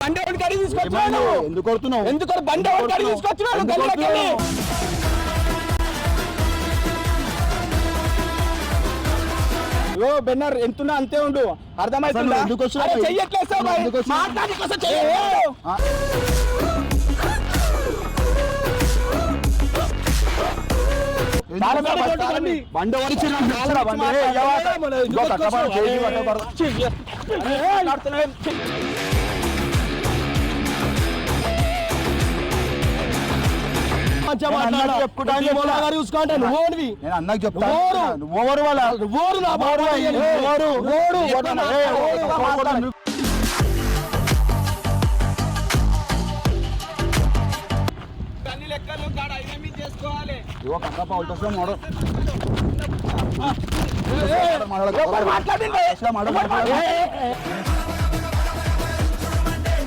బండి ఒకటి కడిగి తీసుకొచ్చినాను. ఎందుకు కొడుతున్నావు? ఎందుకు బండి ఒకటి కడిగి తీసుకొచ్చినాను? ఓ బెన్నర్ ఎంతున్నా అంతే ఉండు, అర్థమైతుందా? చెయ్యట్లేదు మాట్లాడి కోసం చెయ్యలేదు. బండి చూసుకోండి. నువ్వు అన్నకు చెప్తాను. మాట్లాడండి.